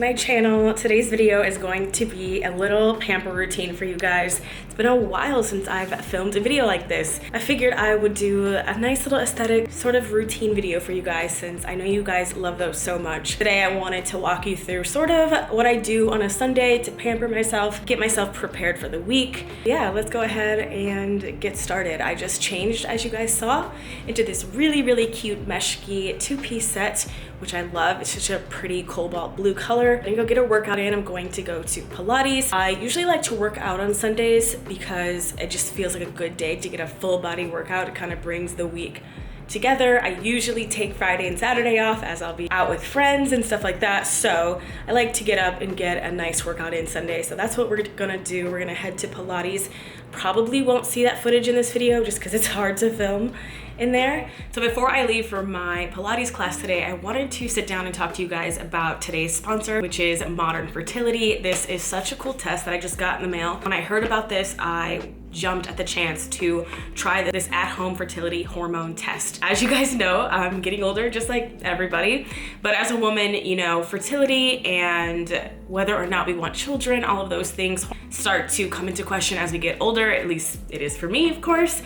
my channel. Today's video is going to be a little pamper routine for you guys. It's been a while since I've filmed a video like this. I figured I would do a nice little aesthetic sort of routine video for you guys since I know you guys love those so much. Today I wanted to walk you through sort of what I do on a Sunday to pamper myself, get myself prepared for the week. Yeah, let's go ahead and get started. I just changed, as you guys saw, into this really cute meshki two-piece set, which I love. It's such a pretty cobalt blue color. I'm gonna go get a workout in. I'm going to go to Pilates. I usually like to work out on Sundays because it just feels like a good day to get a full body workout. It kind of brings the week together. I usually take Friday and Saturday off as I'll be out with friends and stuff like that. So I like to get up and get a nice workout in Sunday. So that's what we're gonna do. We're gonna head to Pilates. Probably won't see that footage in this video just because it's hard to film in there. So before I leave for my Pilates class today, I wanted to sit down and talk to you guys about today's sponsor, which is Modern Fertility. This is such a cool test that I just got in the mail. When I heard about this, I jumped at the chance to try this at-home fertility hormone test. As you guys know, I'm getting older just like everybody, but as a woman, you know, fertility and whether or not we want children, all of those things start to come into question as we get older. At least it is for me, of course.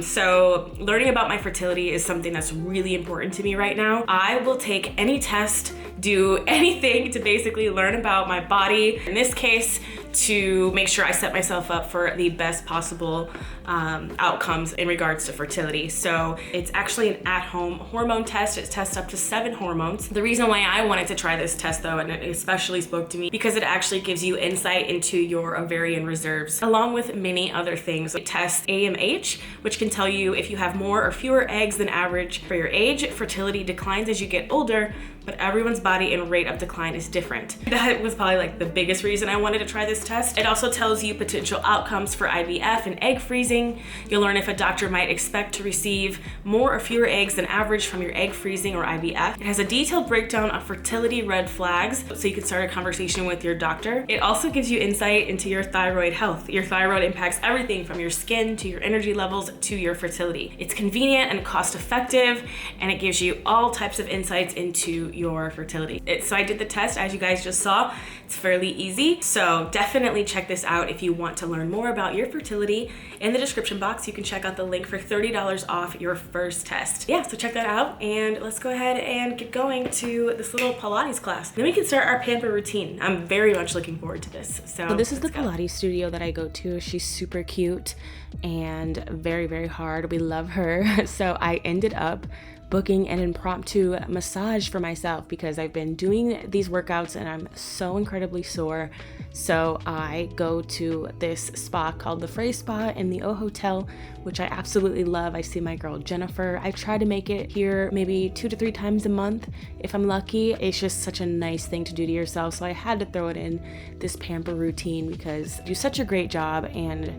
So learning about my fertility is something that's really important to me right now. I will take any test, do anything to basically learn about my body. In this case, to make sure I set myself up for the best possible outcomes in regards to fertility. So it's actually an at-home hormone test. It tests up to 7 hormones. The reason why I wanted to try this test though, and it especially spoke to me, because it actually gives you insight into your ovarian reserves, along with many other things. It tests AMH, which can tell you if you have more or fewer eggs than average for your age. Fertility declines as you get older, but everyone's body and rate of decline is different. That was probably like the biggest reason I wanted to try this test. It also tells you potential outcomes for IVF and egg freezing. You'll learn if a doctor might expect to receive more or fewer eggs than average from your egg freezing or IVF. It has a detailed breakdown of fertility red flags, so you can start a conversation with your doctor. It also gives you insight into your thyroid health. Your thyroid impacts everything from your skin to your energy levels to your fertility. It's convenient and cost effective, and it gives you all types of insights into your fertility. So I did the test, as you guys just saw. It's fairly easy, so definitely check this out if you want to learn more about your fertility. In the description box, you can check out the link for $30 off your first test. Yeah, so check that out, and let's go ahead and get going to this little Pilates class. Then we can start our pamper routine. I'm very much looking forward to this. So this is the Pilates studio that I go to. She's super cute and very hard. We love her. So I ended up booking an impromptu massage for myself because I've been doing these workouts and I'm so incredibly sore. So I go to this spa called the Frey Spa in the O Hotel, which I absolutely love. I see my girl Jennifer. I try to make it here maybe 2 to 3 times a month if I'm lucky. It's just such a nice thing to do to yourself. So I had to throw it in this pamper routine because you do such a great job and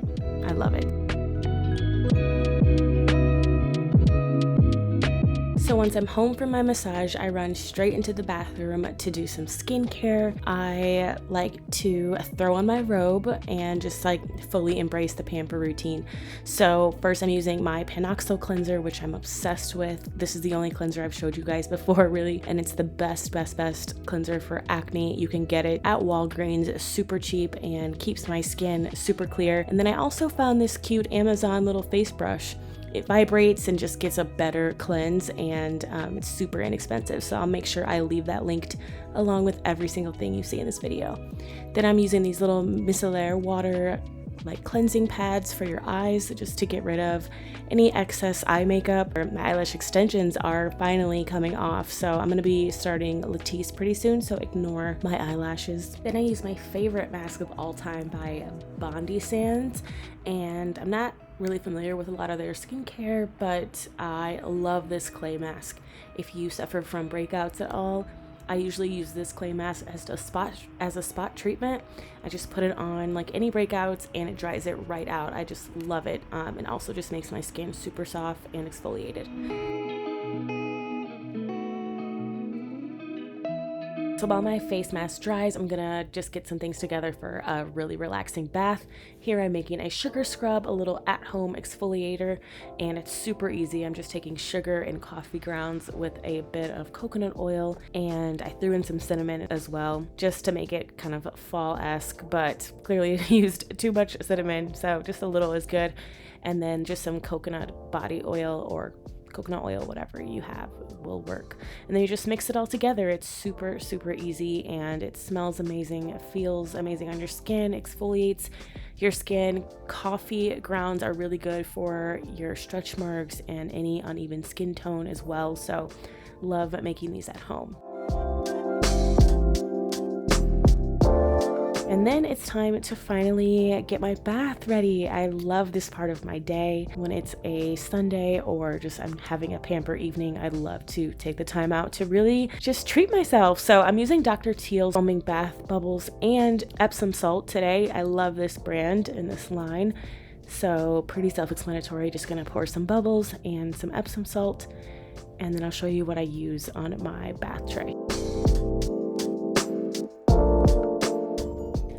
I love it. So once I'm home from my massage, I run straight into the bathroom to do some skincare. I like to throw on my robe and just like fully embrace the pamper routine. So first I'm using my Panoxyl cleanser, which I'm obsessed with. This is the only cleanser I've showed you guys before, really, and it's the best cleanser for acne. You can get it at Walgreens, super cheap, and keeps my skin super clear. And then I also found this cute Amazon little face brush. It vibrates and just gets a better cleanse, and it's super inexpensive. So I'll make sure I leave that linked along with every single thing you see in this video. Then I'm using these little micellar water like cleansing pads for your eyes just to get rid of any excess eye makeup. My eyelash extensions are finally coming off, so I'm gonna be starting Latisse pretty soon, so ignore my eyelashes. Then I use my favorite mask of all time by Bondi Sands, and I'm not really familiar with a lot of their skincare, but I love this clay mask. If you suffer from breakouts at all, I usually use this clay mask as a spot treatment. I just put it on like any breakouts and it dries it right out. I just love it, and also just makes my skin super soft and exfoliated. So while my face mask dries, I'm gonna just get some things together for a really relaxing bath. Here I'm making a sugar scrub, a little at-home exfoliator, and it's super easy. I'm just taking sugar and coffee grounds with a bit of coconut oil, and I threw in some cinnamon as well, just to make it kind of fall-esque, but clearly used too much cinnamon, so just a little is good. And then just some coconut body oil or coconut oil, whatever you have will work. And then you just mix it all together. It's super, super easy, and it smells amazing. It feels amazing on your skin, exfoliates your skin. Coffee grounds are really good for your stretch marks and any uneven skin tone as well. So love making these at home. And then it's time to finally get my bath ready. I love this part of my day. When it's a Sunday or just I'm having a pamper evening, I love to take the time out to really just treat myself. So I'm using Dr. Teal's foaming bath bubbles and Epsom salt today. I love this brand and this line. So pretty self-explanatory. Just gonna pour some bubbles and some Epsom salt, and then I'll show you what I use on my bath tray.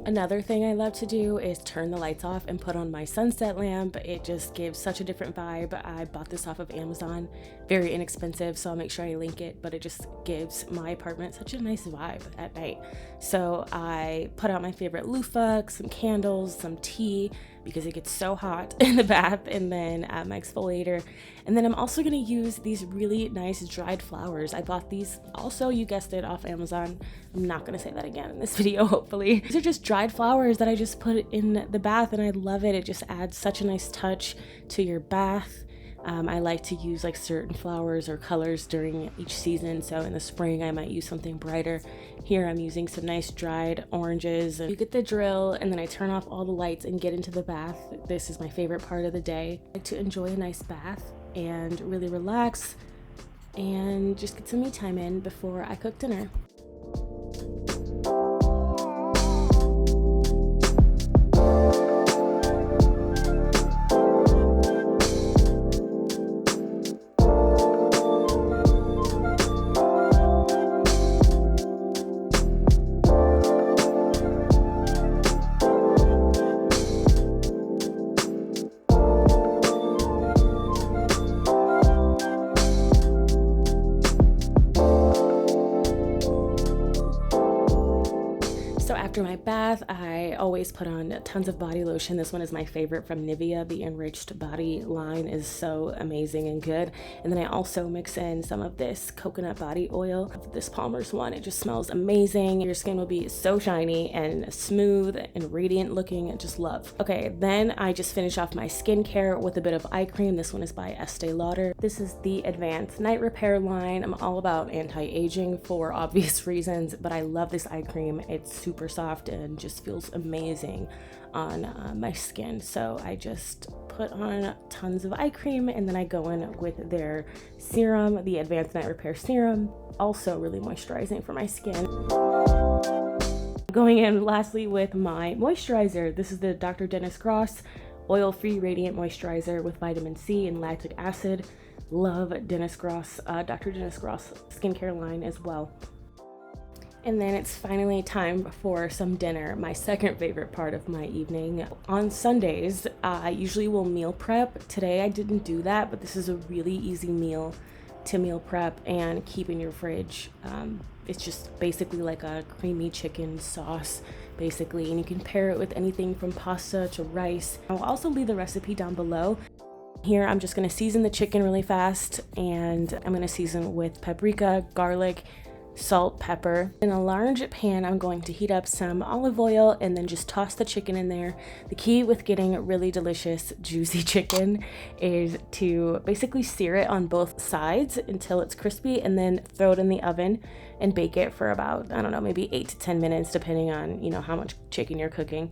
Another thing I love to do is turn the lights off and put on my sunset lamp. It just gives such a different vibe. I bought this off of Amazon, very inexpensive, so I'll make sure I link it, but it just gives my apartment such a nice vibe at night. So I put out my favorite loofah, some candles, some tea, because it gets so hot in the bath, and then my exfoliator. And then I'm also gonna use these really nice dried flowers. I bought these also, you guessed it, off Amazon. I'm not gonna say that again in this video, hopefully. These are just dried flowers that I just put in the bath, and I love it. It just adds such a nice touch to your bath. I like to use like certain flowers or colors during each season. So in the spring, I might use something brighter. Here I'm using some nice dried oranges. You get the drill, and then I turn off all the lights and get into the bath. This is my favorite part of the day. I like to enjoy a nice bath and really relax and just get some me time in before I cook dinner. After my bath, I always put on tons of body lotion. This one is my favorite from Nivea. The Enriched Body line is so amazing and good. And then I also mix in some of this coconut body oil. This Palmer's one, it just smells amazing. Your skin will be so shiny and smooth and radiant looking. I just love. Okay, then I just finish off my skincare with a bit of eye cream. This one is by Estee Lauder. This is the Advanced Night Repair line. I'm all about anti-aging for obvious reasons, but I love this eye cream. It's super soft and just feels amazing on my skin. So I just put on tons of eye cream, and then I go in with their serum, the Advanced Night Repair Serum, also really moisturizing for my skin. Going in lastly with my moisturizer. This is the Dr. Dennis Gross Oil-Free Radiant Moisturizer with vitamin C and lactic acid. Love Dennis Gross, Dr. Dennis Gross skincare line as well. And then it's finally time for some dinner, my second favorite part of my evening. On Sundays, I usually will meal prep. Today I didn't do that, but this is a really easy meal to meal prep and keep in your fridge. It's just basically like a creamy chicken sauce, basically, and you can pair it with anything from pasta to rice. I'll also leave the recipe down below. Here I'm just gonna season the chicken really fast, and I'm gonna season with paprika, garlic, salt, pepper. In a large pan, I'm going to heat up some olive oil and then just toss the chicken in there. The key with getting really delicious, juicy chicken is to basically sear it on both sides until it's crispy, and then throw it in the oven and bake it for about, I don't know, maybe 8 to 10 minutes, depending on, you know, how much chicken you're cooking.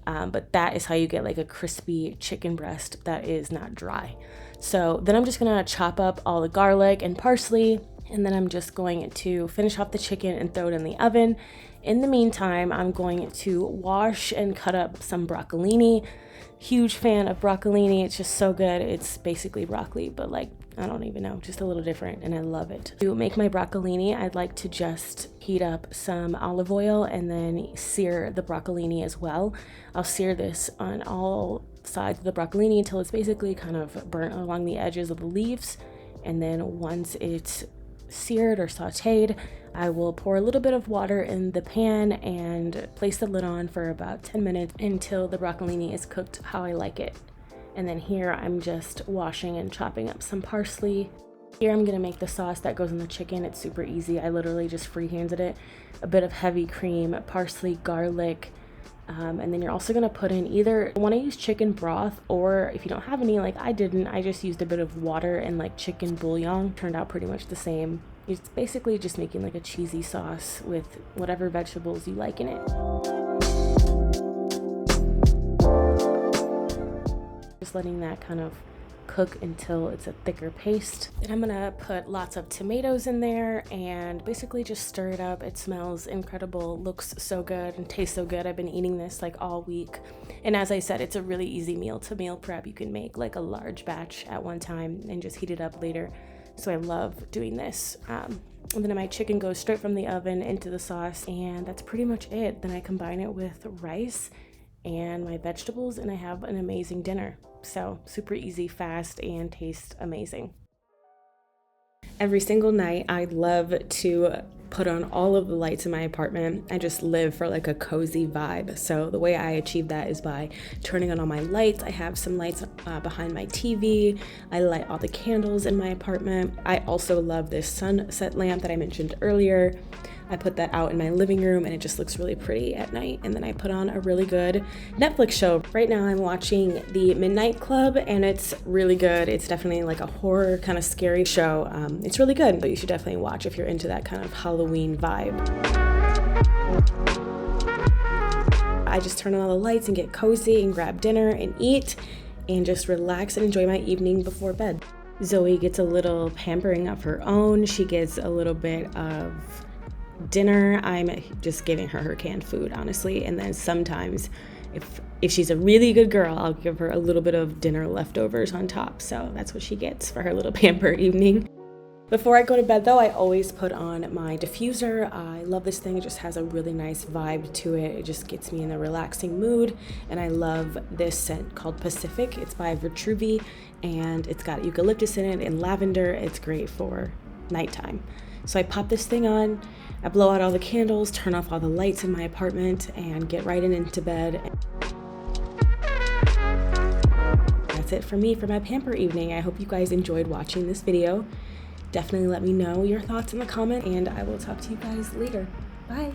But that is how you get like a crispy chicken breast that is not dry. So then I'm just gonna chop up all the garlic and parsley, and then I'm just going to finish off the chicken and throw it in the oven. In the meantime, I'm going to wash and cut up some broccolini. Huge fan of broccolini. It's just so good. It's basically broccoli, but like, I don't even know, just a little different, and I love it. To make my broccolini, I'd like to just heat up some olive oil and then sear the broccolini as well. I'll sear this on all sides of the broccolini until it's basically kind of burnt along the edges of the leaves. And then once it's seared or sauteed, I will pour a little bit of water in the pan and place the lid on for about 10 minutes until the broccolini is cooked how I like it. And then here I'm just washing and chopping up some parsley. Here I'm gonna make the sauce that goes in the chicken. It's super easy. I literally just freehanded it. A bit of heavy cream, parsley, garlic, and then you're also gonna put in either you wanna use chicken broth, or if you don't have any, like I didn't, I just used a bit of water and like chicken bouillon. Turned out pretty much the same. It's basically just making like a cheesy sauce with whatever vegetables you like in it. Just letting that kind of cook until it's a thicker paste. Then I'm gonna put lots of tomatoes in there and basically just stir it up. It smells incredible, looks so good, and tastes so good. I've been eating this like all week. And as I said, it's a really easy meal to meal prep. You can make like a large batch at one time and just heat it up later. So I love doing this. And then my chicken goes straight from the oven into the sauce, and that's pretty much it. Then I combine it with rice and my vegetables, and I have an amazing dinner. So super easy, fast, and tastes amazing. Every single night, I love to put on all of the lights in my apartment. I just live for like a cozy vibe. So the way I achieve that is by turning on all my lights. I have some lights behind my TV. I light all the candles in my apartment. I also love this sunset lamp that I mentioned earlier. I put that out in my living room and it just looks really pretty at night. And then I put on a really good Netflix show. Right now I'm watching The Midnight Club and it's really good. It's definitely like a horror kind of scary show. It's really good, but you should definitely watch if you're into that kind of Halloween vibe. I just turn on all the lights and get cozy and grab dinner and eat and just relax and enjoy my evening before bed. Zoe gets a little pampering of her own. She gets a little bit of dinner. I'm just giving her canned food, honestly, and then sometimes if she's a really good girl, I'll give her a little bit of dinner leftovers on top. So that's what she gets for her little pamper evening. Before I go to bed though, I always put on my diffuser. I love this thing. It just has a really nice vibe to it. It just gets me in a relaxing mood, and I love this scent called Pacific. It's by Fertility and it's got eucalyptus in it and lavender. It's great for nighttime. So I pop this thing on, I blow out all the candles, turn off all the lights in my apartment, and get right into bed. That's it for me for my pamper evening. I hope you guys enjoyed watching this video. Definitely let me know your thoughts in the comment, and I will talk to you guys later. Bye.